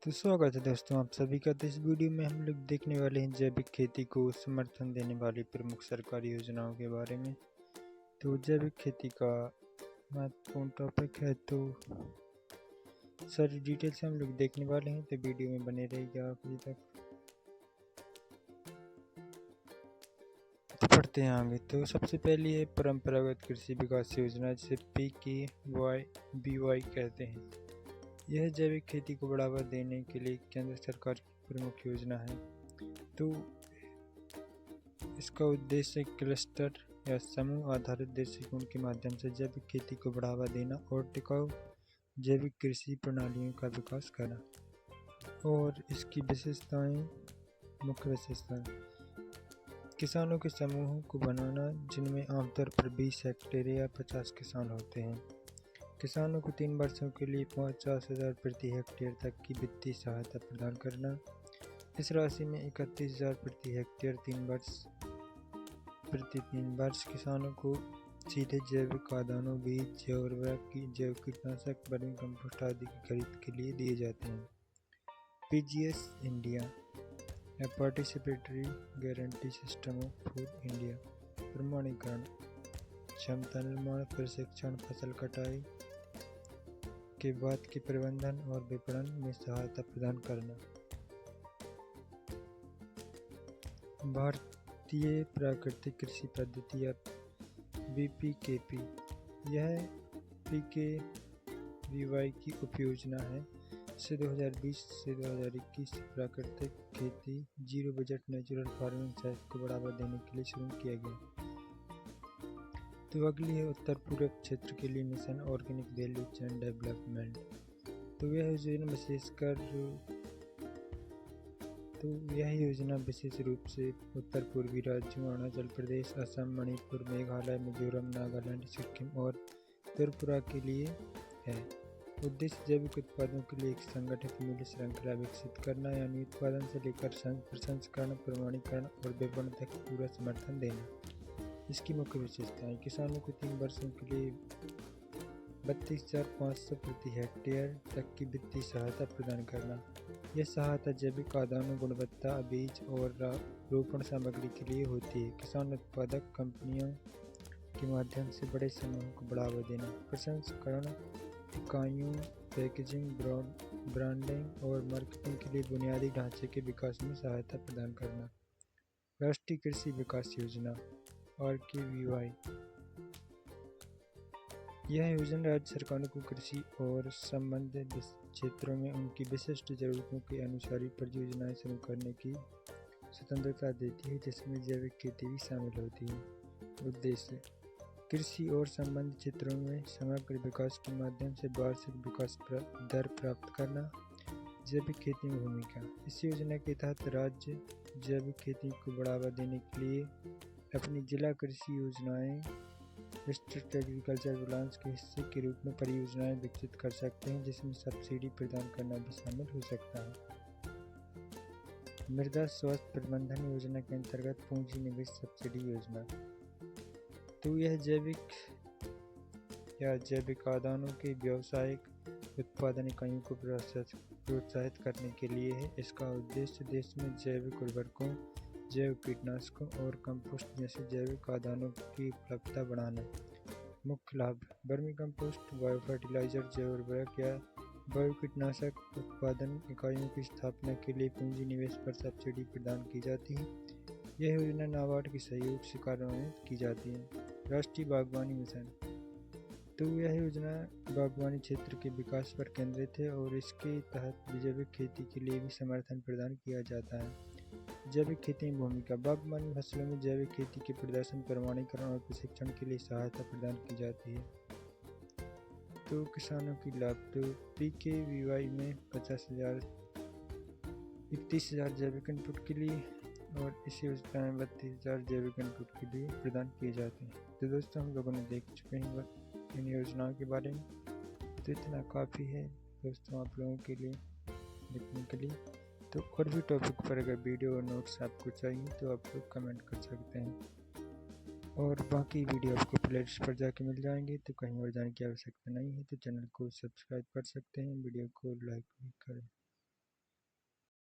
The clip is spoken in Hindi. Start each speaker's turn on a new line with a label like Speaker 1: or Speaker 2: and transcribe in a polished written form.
Speaker 1: तो स्वागत है दोस्तों आप सभी का। तो इस वीडियो में हम लोग देखने वाले हैं जैविक खेती को समर्थन देने वाली प्रमुख सरकारी योजनाओं के बारे में। तो जैविक खेती का महत्वपूर्ण टॉपिक है, तो सारी डिटेल से हम लोग देखने वाले हैं, तो वीडियो में बने रहिएगा आखिरी तक। तो पढ़ते हैं आगे। तो सबसे पहली है परंपरागत कृषि विकास योजना, जिसे PKVY कहते हैं। यह जैविक खेती को बढ़ावा देने के लिए केंद्र सरकार की प्रमुख योजना है। तो इसका उद्देश्य क्लस्टर या समूह आधारित दृष्टिकोण के माध्यम से जैविक खेती को बढ़ावा देना और टिकाऊ जैविक कृषि प्रणालियों का विकास करना। और इसकी विशेषताएं, मुख्य विशेषताएं: किसानों के समूहों को बनाना जिनमें आमतौर पर 20 हेक्टेयर या 50 किसान होते हैं। किसानों को 3 वर्षों के लिए 50,000 प्रति हेक्टेयर तक की वित्तीय सहायता प्रदान करना। इस राशि में 31,000 प्रति हेक्टेयर 3 वर्ष किसानों को सीधे जैविक खाद्यान्नों, बीज, जैव उर्वरक, जैव कीटनाशक, वर्मी कंपोस्ट आदि की खरीद के लिए दिए जाते हैं। PGS इंडिया या participatory guarantee system for India प्रमाणीकरण, क्षमता निर्माण, प्रशिक्षण, फसल कटाई के बाद के प्रबंधन और विपणन में सहायता प्रदान करना। भारतीय प्राकृतिक कृषि पद्धति या BPKP, यह PKVY की उपयोजना है। इसे 2020 से 2021 प्राकृतिक खेती, zero budget natural farming site को बढ़ावा देने के लिए शुरू किया गया। तो अगली है उत्तर पूर्व क्षेत्र के लिए mission organic value chain development. तो यह योजना विशेष रूप से उत्तर पूर्वी राज्यों अरुणाचल प्रदेश, असम, मणिपुर, मेघालय, मिजोरम, नागालैंड, सिक्किम और त्रिपुरा के लिए है। उद्देश्य जैविक उत्पादों के लिए एक संगठित मूल्य श्रृंखला विकसित करना, यानी उत्पादन से लेकर प्रसंस्करण, प्रमाणीकरण और विपणन तक पूरा समर्थन देना। इसकी मुख्य विशेषताएं: किसानों को 3 वर्षों के लिए 32,500 प्रति हेक्टेयर तक की वित्तीय सहायता प्रदान करना। यह सहायता जैविक खाद्यान्नों, गुणवत्ता, बीज और रोपण सामग्री के लिए होती है। किसान उत्पादक कंपनियों के माध्यम से बड़े समूहों को बढ़ावा देना। प्रसंस्करण इकाइयों, पैकेजिंग, ब्रांडिंग और मार्केटिंग के लिए बुनियादी ढांचे के विकास में सहायता प्रदान करना। राष्ट्रीय कृषि विकास योजना RKVY, यह योजना राज्य सरकारों को कृषि और संबंधित क्षेत्रों में उनकी विशिष्ट जरूरतों के अनुसार परियोजनाएं शुरू करने की स्वतंत्रता देती है, जिसमें जैविक खेती भी शामिल होती है। उद्देश्य कृषि और संबंधित क्षेत्रों में समग्र विकास के माध्यम से वार्षिक विकास दर प्राप्त करना। जैविक खेती में भूमिका: इस योजना के तहत राज्य जैविक खेती को बढ़ावा देने के लिए अपनी जिला कृषि योजनाएं, डिस्ट्रिक्ट एग्रीकल्चर प्लान्स के हिस्से के रूप में परियोजनाएं विकसित कर सकते हैं, जिसमें सब्सिडी प्रदान करना भी शामिल हो सकता है। मृदा स्वास्थ्य प्रबंधन योजना के अंतर्गत पूंजी निवेश सब्सिडी योजना। तो यह जैविक खाद्यान्नों के व्यावसायिक उत्पादन इकाइयों को प्रोत्साहित करने के लिए है। इसका उद्देश्य देश में जैविक उर्वरकों, जैव कीटनाशकों और कंपोस्ट जैसे जैविक खाद्यान्नों की उपलब्धता बढ़ाना। मुख्य लाभ: वर्मी कंपोस्ट, बायो फर्टिलाइजर, जैव उर्वरक या बायो कीटनाशक उत्पादन इकाइयों की स्थापना के लिए पूंजी निवेश पर सब्सिडी प्रदान की जाती है। यह योजना नाबार्ड के सहयोग से कार्यान्वित की जाती है। राष्ट्रीय बागवानी मिशन, तो यह योजना बागवानी क्षेत्र के विकास पर केंद्रित है और इसके तहत जैविक खेती के लिए भी समर्थन प्रदान किया जाता है। जैविक खेती में भूमिका: बागवानी फसलों में जैविक खेती के प्रदर्शन, प्रमाणीकरण और प्रशिक्षण के लिए सहायता प्रदान की जाती है। तो किसानों की लाभ: तो PKVY में 31,000 जैविक इनपुट के लिए और इस योजना में 32,000 जैविक इनपुट के लिए प्रदान किए जाते हैं। तो दोस्तों, हम लोगों ने देख चुके हैं इन योजनाओं के बारे में। तो इतना काफ़ी है दोस्तों आप लोगों के लिए देखने के लिए। तो और भी टॉपिक पर अगर वीडियो और नोट्स आपको चाहिए तो आप लोग कमेंट कर सकते हैं, और बाकी वीडियो आपको प्लेलिस्ट पर जाके मिल जाएंगे, तो कहीं और जाने की आवश्यकता नहीं है। तो चैनल को सब्सक्राइब कर सकते हैं, वीडियो को लाइक भी करें।